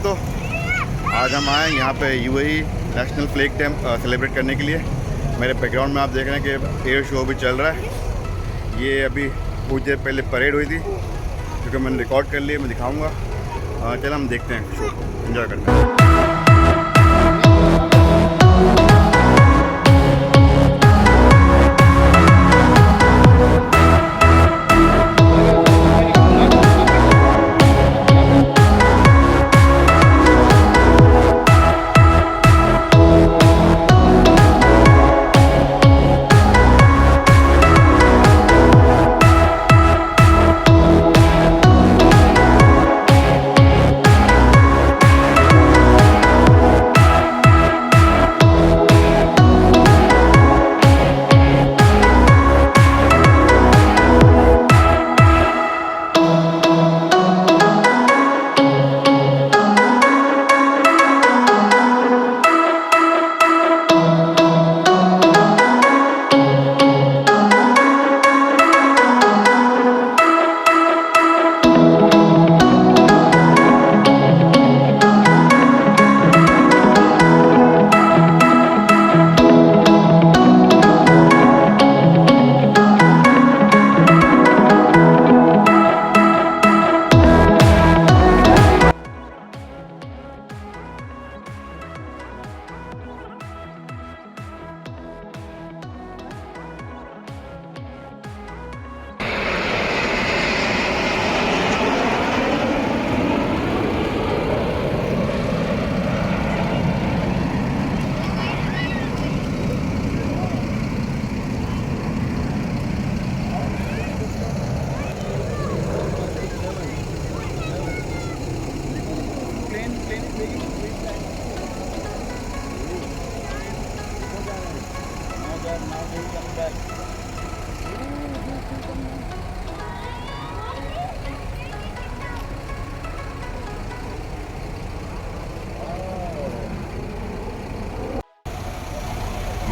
दोस्तों, आज हम आए यहाँ पे UAE national flag day celebrate करने के लिए। मेरे बैकग्राउंड में आप देख रहे हैं कि एयर शो भी चल रहा है। ये अभी कुछ देर पहले परेड हुई थी, क्योंकि मैंने रिकॉर्ड कर लिया, मैं दिखाऊंगा। चलो हम देखते हैं, शो एंजॉय करते हैं।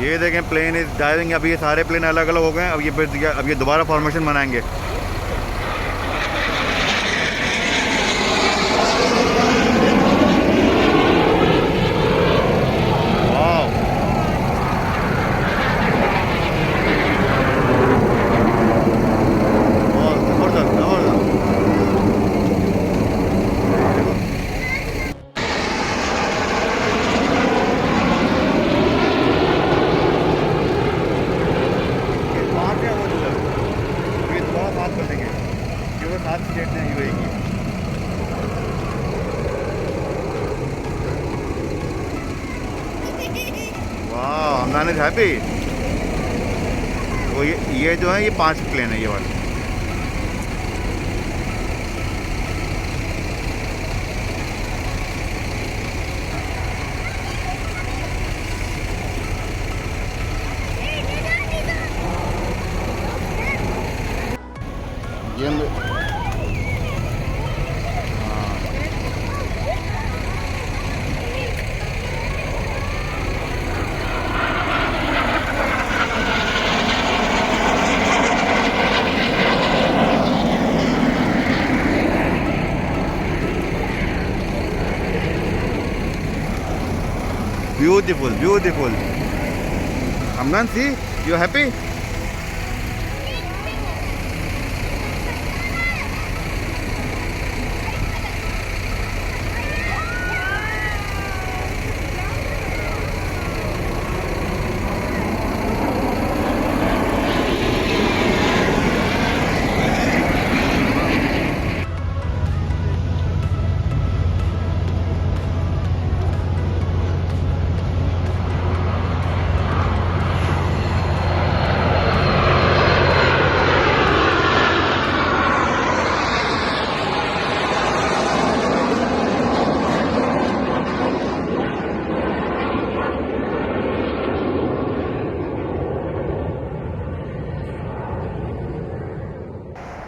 ये देखें, प्लेन इज डाइविंग। अभी ये सारे प्लेन अलग अलग हो गए हैं। अब ये दोबारा फॉर्मेशन बनाएंगे। I'm not happy। वो ये जो है, ये 5 प्लेन है ये वाले। ये beautiful, beautiful। Amnan, see, you happy?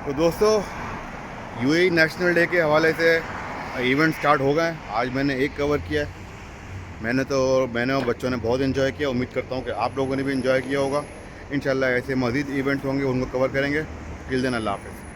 तो दोस्तों, यूएई नेशनल डे के हवाले से इवेंट स्टार्ट हो गए हैं। आज मैंने एक कवर किया है। मैंने और बच्चों ने बहुत इन्जॉय किया। उम्मीद करता हूँ कि आप लोगों ने भी इन्जॉय किया होगा। इंशाल्लाह ऐसे मज़ीद इवेंट्स होंगे, उनको कवर करेंगे। टिल देन, अल्लाह हाफ़िज़।